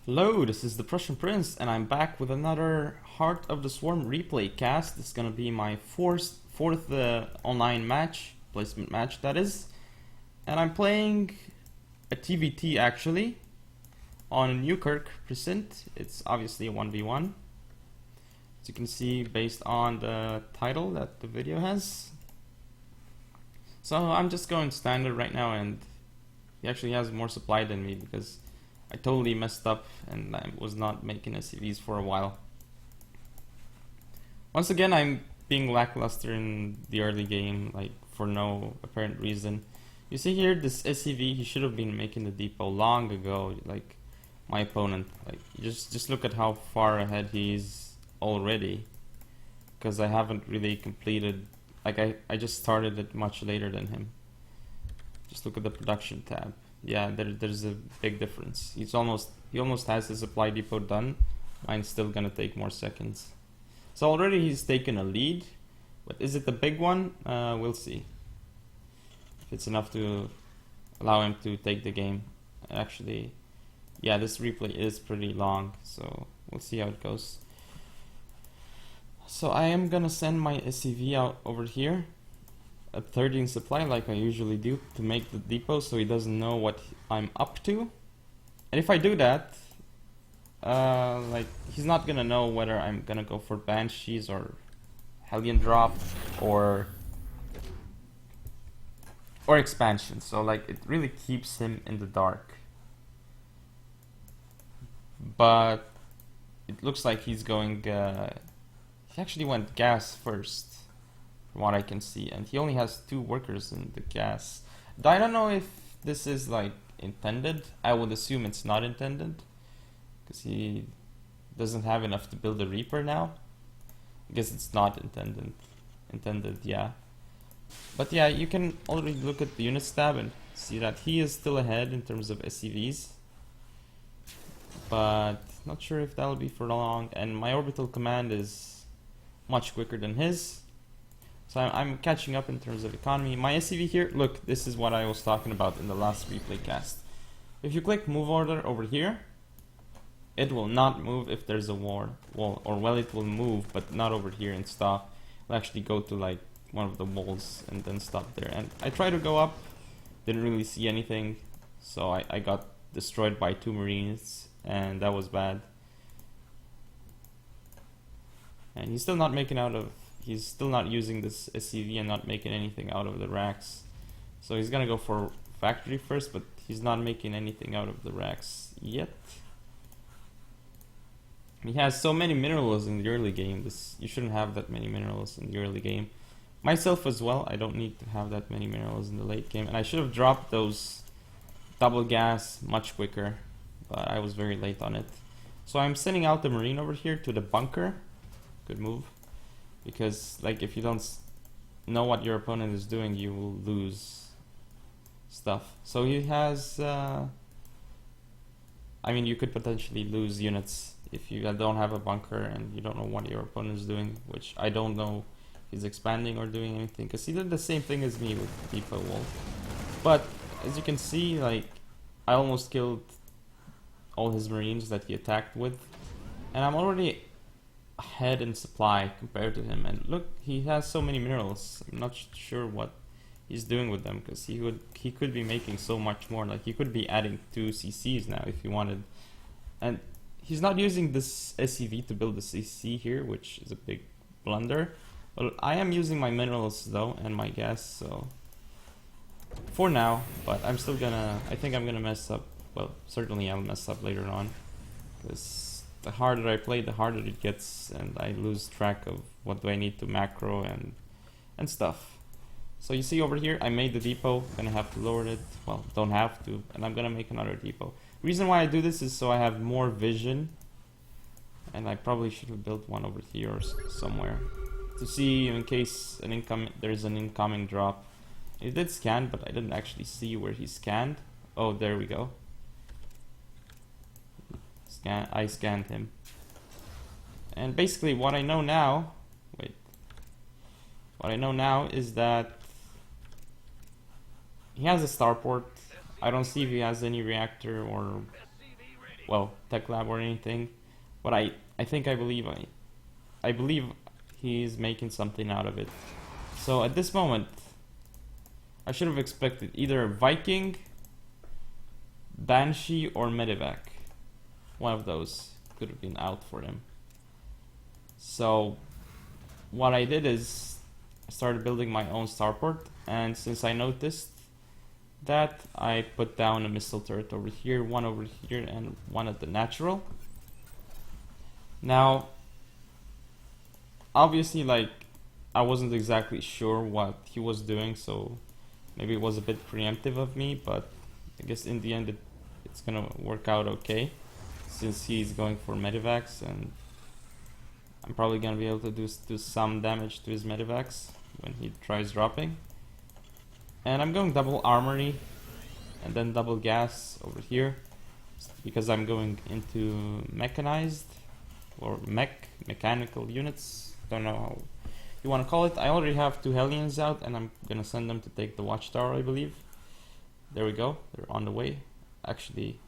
Hello, this is the Prussian Prince, and I'm back with another Heart of the Swarm replay cast. This is gonna be my fourth online match, placement match that is. And I'm playing a TvT actually, on Newkirk Precinct. It's obviously a 1v1. As you can see based on the title that the video has. So I'm just going standard right now, and he actually has more supply than me because I totally messed up and I was not making SCVs for a while. Once again, I'm being lackluster in the early game, like for no apparent reason. You see here, this SCV, he should have been making the depot long ago, like my opponent. Like, just look at how far ahead he is already. Because I haven't really completed, like I just started it much later than him. Just look at the production tab. Yeah, there's a big difference. He almost has his supply depot done. Mine's still gonna take more seconds. So already he's taken a lead, but is it the big one? We'll see. If it's enough to allow him to take the game. Actually, yeah, this replay is pretty long, so we'll see how it goes. So I am gonna send my SCV out over here at 30 in supply, like I usually do, to make the depot so he doesn't know what I'm up to. And if I do that, like, he's not gonna know whether I'm gonna go for Banshees or Hellion Drop or expansion. So like, it really keeps him in the dark. But it looks like he's going, he actually went gas first, from what I can see, and he only has 2 workers in the gas. I don't know if this is like intended. I would assume it's not intended, because he doesn't have enough to build a Reaper now. I guess it's not intended, yeah. But yeah, you can already look at the units tab and see that he is still ahead in terms of SCVs, but not sure if that'll be for long. And my orbital command is much quicker than his. So I'm catching up in terms of economy. My SCV here, look, this is what I was talking about in the last replay cast. If you click move order over here, it will not move if there's a wall, or well, it will move, but not over here and stop. It'll actually go to like one of the walls and then stop there. And I tried to go up, didn't really see anything, so I got destroyed by 2 Marines, and that was bad. And he's still not making out of, he's still not using this SCV and not making anything out of the racks. So he's gonna go for factory first, but he's not making anything out of the racks yet. He has so many minerals in the early game. You shouldn't have that many minerals in the early game. Myself as well, I don't need to have that many minerals in the late game. And I should have dropped those double gas much quicker, but I was very late on it. So I'm sending out the Marine over here to the bunker. Good move. Because, like, if you don't know what your opponent is doing, you will lose stuff. So he has, I mean, you could potentially lose units if you don't have a bunker and you don't know what your opponent is doing, which I don't know if he's expanding or doing anything, because he did the same thing as me with Depot Wall. But, as you can see, like, I almost killed all his Marines that he attacked with, and I'm already ahead in supply compared to him. And look, he has so many minerals. I'm not sure what he's doing with them, because he could be making so much more. Like, he could be adding 2 CCs now if he wanted. And he's not using this SCV to build the CC here, which is a big blunder. Well, I am using my minerals though, and my gas, so for now. But I'm still gonna, I think I'm gonna mess up. Well, certainly I'll mess up later on, because the harder I play, the harder it gets, and I lose track of what do I need to macro and stuff. So you see over here, I made the depot, gonna have to lower it. Well, don't have to, and I'm gonna make another depot. Reason why I do this is so I have more vision, and I probably should have built one over here or somewhere to see in case there's an incoming drop. It did scan, but I didn't actually see where he scanned. Oh, there we go. I scanned him. And basically what I know now, what I know now is that he has a starport. I don't see if he has any reactor or well, tech lab or anything, but I believe he's making something out of it. So at this moment, I should have expected either Viking, Banshee, or Medivac. One of those could have been out for him. So what I did is I started building my own starport, and since I noticed that, I put down a missile turret over here, and one at the natural. Now, obviously, like, I wasn't exactly sure what he was doing, so maybe it was a bit preemptive of me, but I guess in the end it's gonna work out okay, since he's going for medivacs, and I'm probably gonna be able to do some damage to his medivacs when he tries dropping. And I'm going double armory and then double gas over here, because I'm going into mechanized or mechanical units. Don't know how you want to call it. I already have 2 Hellions out, and I'm gonna send them to take the watchtower, I believe. There we go, they're on the way. Actually,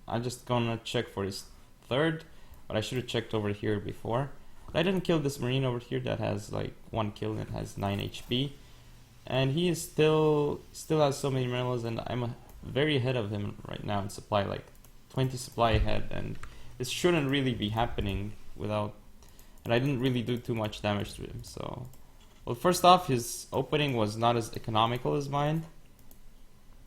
I'm just gonna check for his 3rd, but I should have checked over here before. I didn't kill this marine over here that has like 1 kill and has 9 HP. And he is still has so many minerals, and I'm very ahead of him right now in supply, like 20 supply ahead, and this shouldn't really be happening without, and I didn't really do too much damage to him. So, well, first off, his opening was not as economical as mine,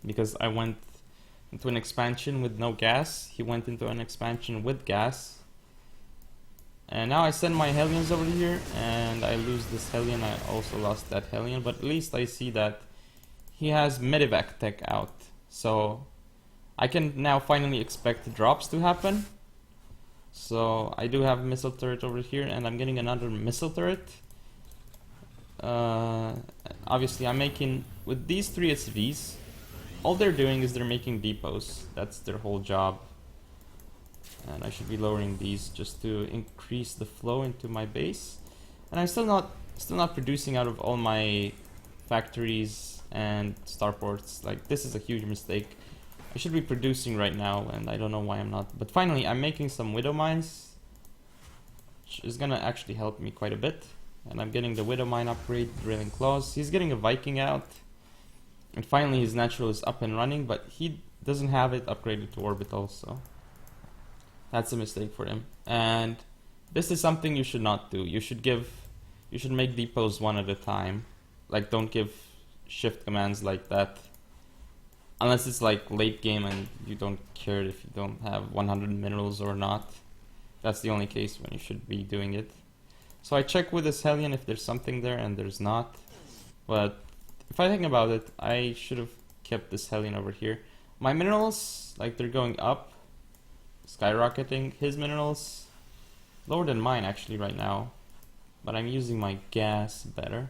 because I went into an expansion with no gas. He went into an expansion with gas. And now I send my Hellions over here, and I lose this Hellion. I also lost that Hellion, but at least I see that he has Medivac tech out. So I can now finally expect drops to happen. So I do have a missile turret over here, and I'm getting another missile turret. Obviously I'm making, with these 3 SVs, all they're doing is they're making depots. That's their whole job. And I should be lowering these just to increase the flow into my base. And I'm still not producing out of all my factories and starports. Like, this is a huge mistake. I should be producing right now, and I don't know why I'm not. But finally, I'm making some Widow Mines, which is gonna actually help me quite a bit. And I'm getting the Widow Mine upgrade, Drilling Claws. He's getting a Viking out. And finally, his natural is up and running, but he doesn't have it upgraded to orbital, so that's a mistake for him. And this is something you should not do. You should make depots one at a time. Like, don't give shift commands like that. Unless it's like late game and you don't care if you don't have 100 minerals or not. That's the only case when you should be doing it. So I check with this Hellion if there's something there, and there's not. But if I think about it, I should have kept this Hellion over here. My minerals, like, they're going up, skyrocketing. His minerals lower than mine actually right now, but I'm using my gas better,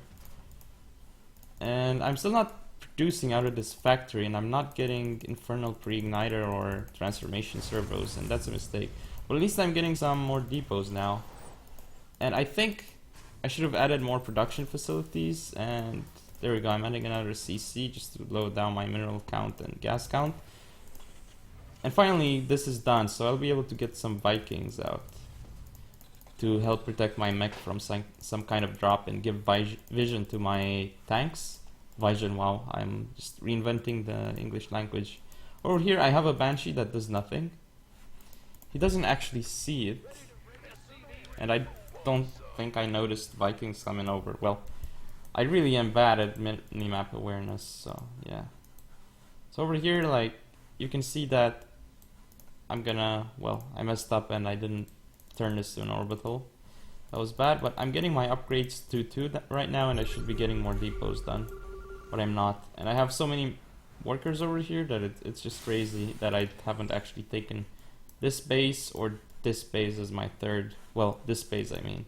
and I'm still not producing out of this factory, and I'm not getting infernal pre-igniter or transformation servos, and that's a mistake. But at least I'm getting some more depots now, and I think I should have added more production facilities. And there we go, I'm adding another CC just to lower down my mineral count and gas count. And finally, this is done, so I'll be able to get some Vikings out to help protect my mech from some kind of drop and give vision to my tanks. Vision, wow, I'm just reinventing the English language. Over here, I have a Banshee that does nothing. He doesn't actually see it. And I don't think I noticed Vikings coming over. Well, I really am bad at minimap awareness, so yeah. So over here, like, you can see that I messed up and I didn't turn this to an orbital. That was bad, but I'm getting my upgrades to 2 right now, and I should be getting more depots done, but I'm not. And I have so many workers over here that it's just crazy that I haven't actually taken this base or this base as my 3rd. Well, this base, I mean.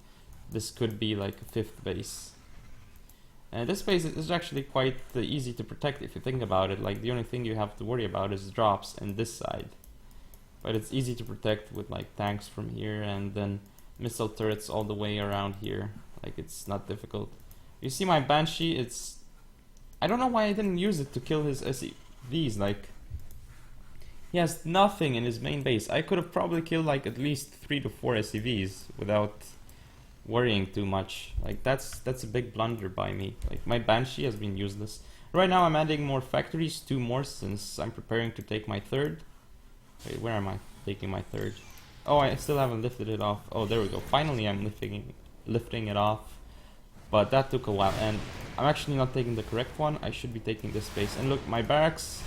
This could be like a 5th base. And this base is actually quite easy to protect if you think about it. Like, the only thing you have to worry about is drops in this side. But it's easy to protect with like tanks from here, and then missile turrets all the way around here. Like, it's not difficult. You see my Banshee, I don't know why I didn't use it to kill his SEVs. Like, He has nothing in his main base. I could have probably killed like at least 3 to 4 SCVs without worrying too much. Like that's a big blunder by me. Like my Banshee has been useless. Right now I'm adding more factories, 2 more, since I'm preparing to take my third. Wait, where am I taking my third? Oh, I still haven't lifted it off. Oh, there we go. Finally I'm lifting it off. But that took a while, and I'm actually not taking the correct one. I should be taking this base. And look, my barracks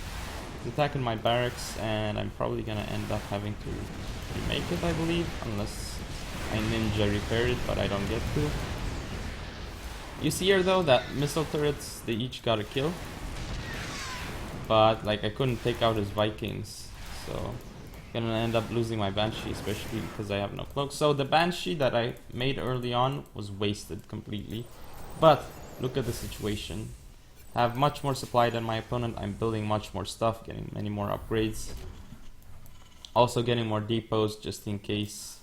is attacking my barracks, and I'm probably gonna end up having to remake it, I believe, unless I ninja repair it, but I don't get to. You see here though that missile turrets, they each got a kill, but like I couldn't take out his Vikings, so gonna end up losing my Banshee, especially because I have no cloak. So the Banshee that I made early on was wasted completely. But look at the situation. I have much more supply than my opponent. I'm building much more stuff, getting many more upgrades. Also getting more depots just in case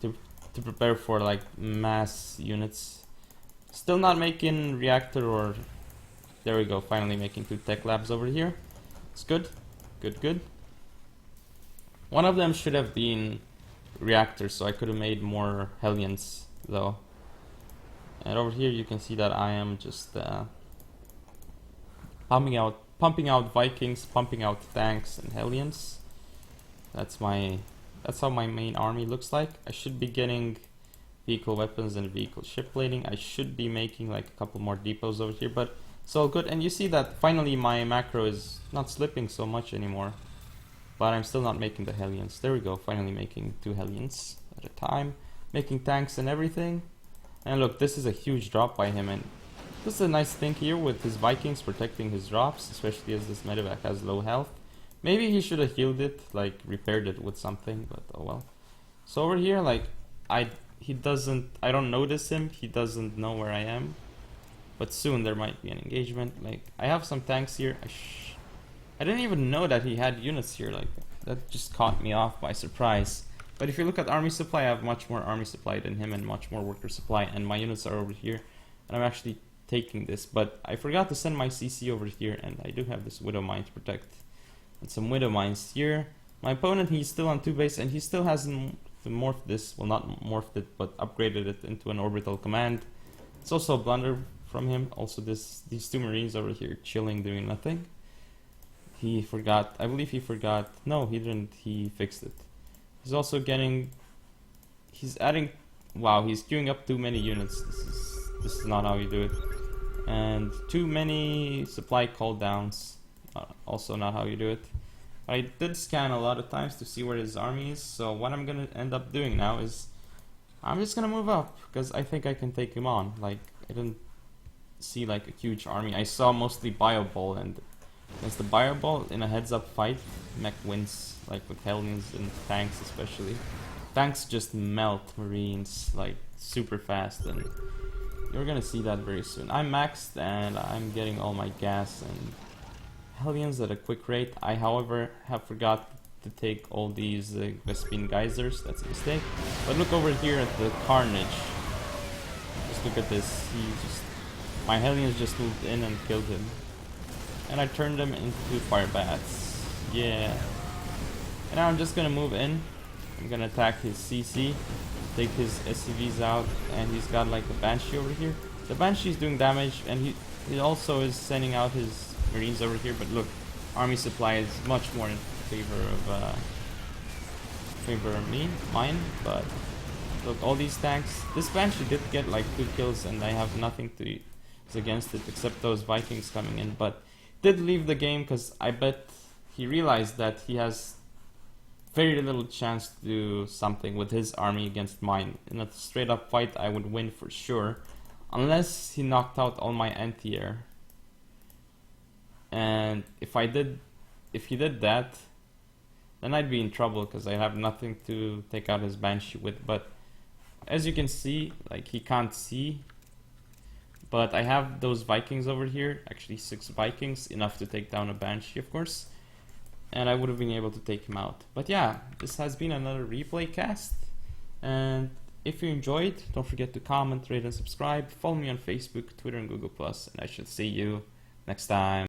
to prepare for like mass units. Still not making reactor, or there we go, finally making 2 tech labs over here. It's good. Good. One of them should have been reactors, so I could have made more Hellions though. And over here you can see that I am just pumping out Vikings, pumping out tanks and Hellions. That's how my main army looks like. I should be getting vehicle weapons and vehicle shipplating. I should be making like a couple more depots over here, but it's all good. And you see that finally my macro is not slipping so much anymore. But I'm still not making the Hellions. There we go, finally making 2 Hellions at a time. Making tanks and everything. And look, this is a huge drop by him, and this is a nice thing here with his Vikings protecting his drops, especially as this medevac has low health. Maybe he should have healed it, like repaired it with something, but oh well. So over here, like, I don't notice him, he doesn't know where I am. But soon there might be an engagement. Like, I have some tanks here. I didn't even know that he had units here. Like, that just caught me off by surprise. But if you look at army supply, I have much more army supply than him and much more worker supply, and my units are over here, and I'm actually taking this. But I forgot to send my CC over here, and I do have this Widow Mine to protect, and some Widow Mines here. My opponent, he's still on 2 base, and he still hasn't morphed this, well, not morphed it, but upgraded it into an orbital command. It's also a blunder from him. Also these 2 Marines over here chilling, doing nothing. He forgot, I believe he forgot, no he didn't, he fixed it. He's also he's adding, wow, he's queuing up too many units. This is not how you do it. And too many supply call downs, also not how you do it. I did scan a lot of times to see where his army is, so what I'm gonna end up doing now is I'm just gonna move up, because I think I can take him on. Like, I didn't see like a huge army. I saw mostly Bioball, and against the Bioball in a heads-up fight, mech wins, like with Hellions and tanks especially. Tanks just melt Marines like super fast, and you're gonna see that very soon. I'm maxed and I'm getting all my gas and Hellions at a quick rate. I, however, have forgot to take all these Vespine geysers. That's a mistake. But look over here at the carnage. Just look at this. My Hellions just moved in and killed him. And I turned them into fire bats. Yeah. And now I'm just gonna move in. I'm gonna attack his CC, take his SCVs out, and he's got like a Banshee over here. The Banshee's doing damage, and he also is sending out his Marines over here. But look, army supply is much more in favor of mine. But look, all these tanks. This Banshee did get like 2 kills, and I have nothing to use against it except those Vikings coming in. But did leave the game because I bet he realized that he has very little chance to do something with his army against mine. In a straight up fight I would win for sure, unless he knocked out all my anti-air. And if he did that, then I'd be in trouble because I have nothing to take out his Banshee with. But as you can see, like, he can't see. But I have those Vikings over here, actually 6 Vikings, enough to take down a Banshee, of course. And I would have been able to take him out. But yeah, this has been another replay cast. And if you enjoyed, don't forget to comment, rate, and subscribe. Follow me on Facebook, Twitter, and Google+. And I shall see you next time.